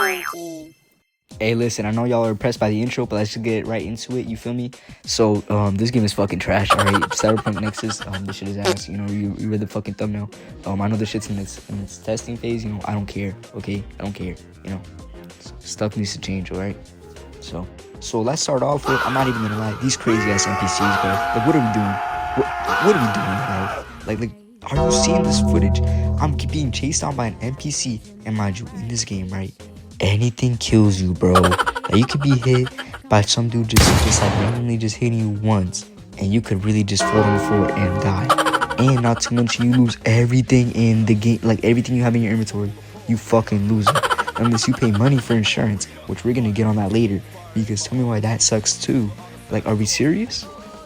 Peemonkey. Hey, listen, I know y'all are impressed by the intro, but let's just get right into it, you feel me? So, this game is fucking trash, alright? Cyberpunk Nexus, this shit is ass, you know, you read the fucking thumbnail. I know this shit's in its testing phase, you know, I don't care, okay? I don't care, you know? Stuff needs to change, alright? So let's start off with, I'm not even gonna lie, these crazy-ass NPCs, bro. Like, what are we doing? What are we doing, bro? Like, are you seeing this footage? I'm being chased down by an NPC, and mind you, in this game, right? Anything kills you, bro. Like, you could be hit by some dude just like randomly just hitting you once, and you could really just fall on the floor and die. And not to mention, you lose everything in the game, like everything you have in your inventory, you fucking lose it. Unless you pay money for insurance, which we're gonna get on that later, because tell me why that sucks too. Like, are we serious?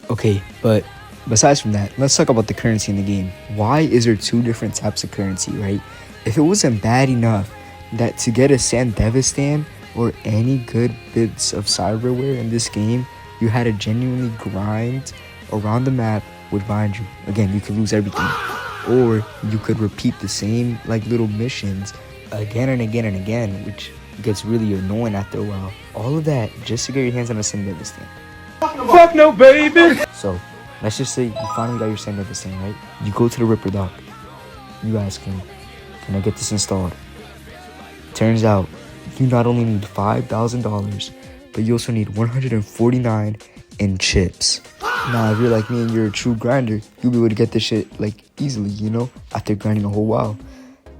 Okay, but besides from that, let's talk about the currency in the game. Why is there two different types of currency, right? If it wasn't bad enough that to get a Sandevistan or any good bits of cyberware in this game, you had to genuinely grind around the map would find you. Again, you could lose everything. Or you could repeat the same like little missions again and again and again, which gets really annoying after a while. All of that just to get your hands on a Sandevistan. Fuck no, baby! So, let's just say you finally got your Sandevistan, right? You go to the Ripper Doc. You ask him, can I get this installed? Turns out, you not only need $5,000, but you also need 149 in chips. Now, if you're like me and you're a true grinder, you'll be able to get this shit, like, easily, you know, after grinding a whole while.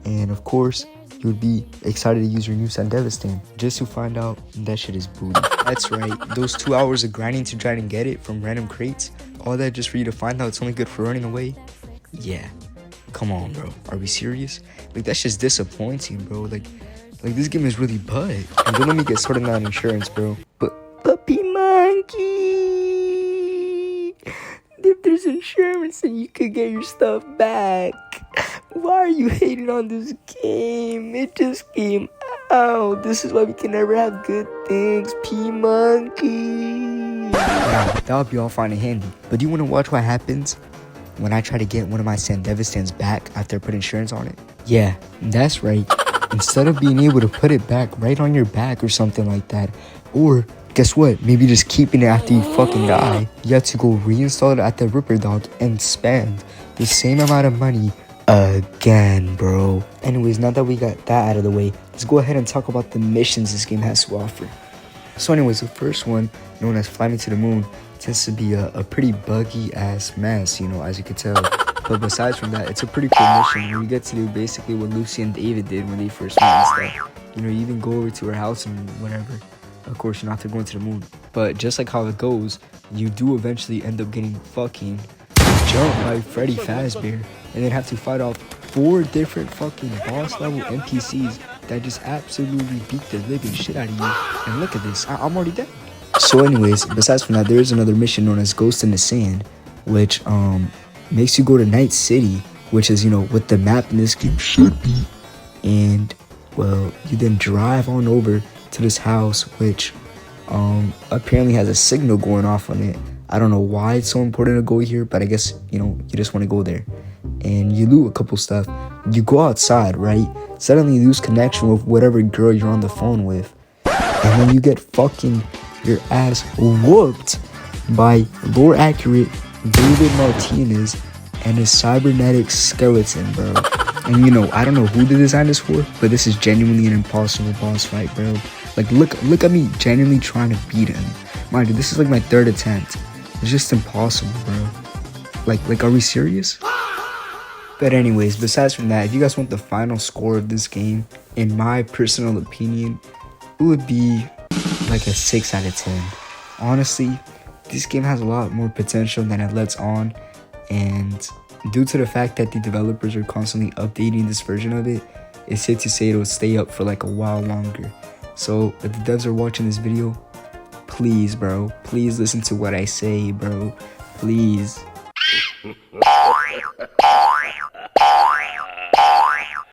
And, of course, you would be excited to use your new Sandevistan, just to find out that shit is booty. That's right, those 2 hours of grinding to try and get it from random crates, all that just for you to find out it's only good for running away? Yeah. Come on, bro. Are we serious? Like, that's just disappointing, bro. Like this game is really butt. And don't let me get started on insurance, bro. But Peemonkey, if there's insurance and you could get your stuff back, why are you hating on this game? It just came out. This is why we can never have good things, Peemonkey. Now, that would be all fine and handy. But do you want to watch what happens when I try to get one of my Sandevistans back after I put insurance on it? Yeah, that's right. Instead of being able to put it back right on your back or something like that, or guess what, maybe just keeping it after you fucking die, you have to go reinstall it at the Ripper Doc and spend the same amount of money again, bro. Anyways, now that we got that out of the way, let's go ahead and talk about the missions this game has to offer. So anyways, the first one, known as Fly Me to the Moon, tends to be a pretty buggy ass mess, you know, as you can tell. But besides from that, it's a pretty cool mission where you get to do basically what Lucy and David did when they first met and stuff. You know, you even go over to her house and whatever. Of course, you're not going to the moon. But just like how it goes, you do eventually end up getting fucking jumped by Freddy Fazbear, and then have to fight off 4 different fucking boss level NPCs that just absolutely beat the living shit out of you. And look at this, I'm already dead. So anyways, besides from that, there is another mission known as Ghost in the Sand, which makes you go to Night City, which is, you know, what the map in this game should be. And, well, you then drive on over to this house, which apparently has a signal going off on it. I don't know why it's so important to go here, but I guess, you know, you just want to go there. And you loot a couple stuff. You go outside, right? Suddenly you lose connection with whatever girl you're on the phone with. And then you get fucking your ass whooped by lore accurate David Martinez and his cybernetic skeleton, bro. And you know, I don't know who the design is for, but this is genuinely an impossible boss fight, bro. Like, look at me genuinely trying to beat him. Mind you, this is like my 3rd attempt. It's just impossible, bro. Like, are we serious? But anyways, besides from that, if you guys want the final score of this game, in my personal opinion, it would be like a 6 out of 10. Honestly, this game has a lot more potential than it lets on, and due to the fact that the developers are constantly updating this version of it, it's safe to say it'll stay up for like a while longer. So if the devs are watching this video, please, bro, please listen to what I say, bro. Please.